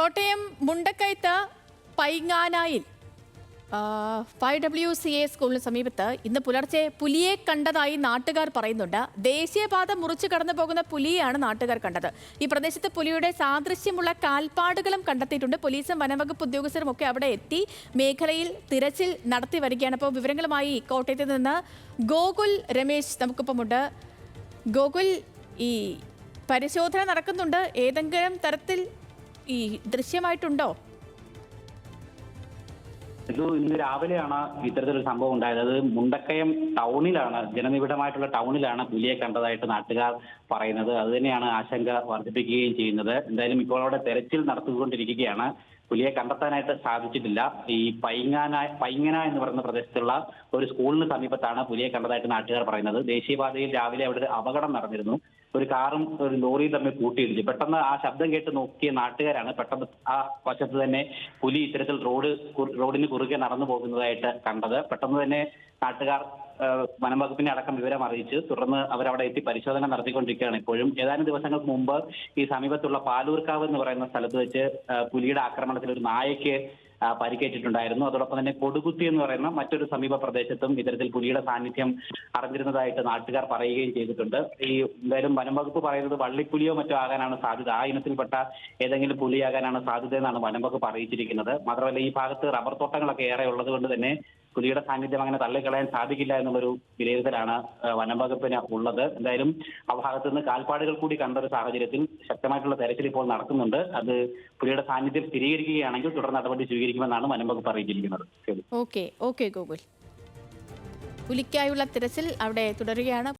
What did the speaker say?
Kottayam മുണ്ടക്കയത്ത് പൈങ്ങാനായിൽ YWCA സ്കൂളിന് സമീപത്ത് ഇന്ന് പുലർച്ചെ പുലിയെ കണ്ടതായി നാട്ടുകാർ പറയുന്നുണ്ട്. ദേശീയപാത മുറിച്ചു കടന്നു പോകുന്ന പുലിയെയാണ് നാട്ടുകാർ കണ്ടത്. ഈ പ്രദേശത്ത് പുലിയുടെ സാദൃശ്യമുള്ള കാൽപ്പാടുകളും കണ്ടെത്തിയിട്ടുണ്ട്. പോലീസും വനംവകുപ്പ് ഉദ്യോഗസ്ഥരും ഒക്കെ അവിടെ എത്തി മേഖലയിൽ തിരച്ചിൽ നടത്തി വരികയാണ്. അപ്പോൾ വിവരങ്ങളുമായി കോട്ടയത്ത് നിന്ന് ഗോകുൽ രമേശ് നമുക്കൊപ്പമുണ്ട്. ഗോകുൽ, ഈ പരിശോധന നടക്കുന്നുണ്ട്. ഏതെങ്കിലും തരത്തിൽ ഈ ദൃശ്യമായിട്ടുണ്ടോ? ഇന്ന് രാവിലെയാണ് ഇത്തരത്തിലൊരു സംഭവം ഉണ്ടായത്. അത് മുണ്ടക്കയം ടൗണിലാണ്, ജനനിബിഡമായിട്ടുള്ള ടൗണിലാണ് പുലിയെ കണ്ടതായിട്ട് നാട്ടുകാർ പറയുന്നത്. അത് തന്നെയാണ് ആശങ്ക വർദ്ധിപ്പിക്കുകയും ചെയ്യുന്നത്. എന്തായാലും ഇപ്പോൾ അവിടെ തെരച്ചിൽ നടത്തിക്കൊണ്ടിരിക്കുകയാണ്. പുലിയെ കണ്ടെത്താനായിട്ട് സാധിച്ചിട്ടില്ല. ഈ പൈങ്ങന എന്ന് പറയുന്ന പ്രദേശത്തുള്ള ഒരു സ്കൂളിന് സമീപത്താണ് പുലിയെ കണ്ടതായിട്ട് നാട്ടുകാർ പറയുന്നത്. ദേശീയപാതയിൽ രാവിലെ അവിടെ ഒരു അപകടം നടന്നിരുന്നു. ഒരു കാറും ഒരു ലോറിയും തമ്മിൽ കൂട്ടിയിടിച്ചു. പെട്ടെന്ന് ആ ശബ്ദം കേട്ട് നോക്കിയ നാട്ടുകാരാണ് പെട്ടെന്ന് ആ വശത്ത് തന്നെ പുലി ഇത്തരത്തിൽ റോഡിന് കുറുകെ നടന്നു പോകുന്നതായിട്ട് കണ്ടത്. പെട്ടെന്ന് തന്നെ നാട്ടുകാർ വനംവകുപ്പിനെ അടക്കം വിവരം അറിയിച്ച് തുടർന്ന് അവരവിടെ എത്തി പരിശോധന നടത്തിക്കൊണ്ടിരിക്കുകയാണ്. ഇപ്പോഴും ഏതാനും ദിവസങ്ങൾക്ക് മുമ്പ് ഈ സമീപത്തുള്ള പാലൂർക്കാവ് എന്ന് പറയുന്ന സ്ഥലത്ത് വെച്ച് പുലിയുടെ ആക്രമണത്തിൽ ഒരു നായയ്ക്ക് പരിക്കേറ്റിട്ടുണ്ടായിരുന്നു. അതോടൊപ്പം തന്നെ കൊടുകുത്തി എന്ന് പറയുന്ന മറ്റൊരു സമീപ പ്രദേശത്തും ഇത്തരത്തിൽ പുലിയുടെ സാന്നിധ്യം അറിഞ്ഞിരുന്നതായിട്ട് നാട്ടുകാർ പറയുകയും ചെയ്തിട്ടുണ്ട്. ഈ എന്തായാലും വനംവകുപ്പ് പറയുന്നത് വള്ളിപ്പുലിയോ മറ്റോ ആകാനാണ് സാധ്യത. ആ ഇനത്തിൽപ്പെട്ട ഏതെങ്കിലും പുലിയാകാനാണ് സാധ്യത എന്നാണ് വനംവകുപ്പ് അറിയിച്ചിരിക്കുന്നത്. മാത്രമല്ല ഈ ഭാഗത്ത് റബ്ബർ തോട്ടങ്ങളൊക്കെ ഏറെ ഉള്ളത് കൊണ്ട് തന്നെ പുലിയുടെ സാന്നിധ്യം അങ്ങനെ തള്ളിക്കളയാൻ സാധിക്കില്ല എന്നുള്ളൊരു വിലയിരുത്തലാണ് വനംവകുപ്പിന് ഉള്ളത്. എന്തായാലും ആ ഭാഗത്ത് നിന്ന് കാൽപ്പാടുകൾ കൂടി കണ്ട ഒരു സാഹചര്യത്തിൽ ശക്തമായിട്ടുള്ള തെരച്ചിൽ ഇപ്പോൾ നടക്കുന്നുണ്ട്. അത് പുലിയുടെ സാന്നിധ്യം സ്ഥിരീകരിക്കുകയാണെങ്കിൽ തുടർ നടപടി സ്വീകരിക്കുമെന്നാണ് വനംവകുപ്പ് അറിയിച്ചിരിക്കുന്നത്. ഓക്കെ ഗോകുൽ, പുലിക്കായുള്ള തിരച്ചിൽ അവിടെ തുടരുകയാണ്.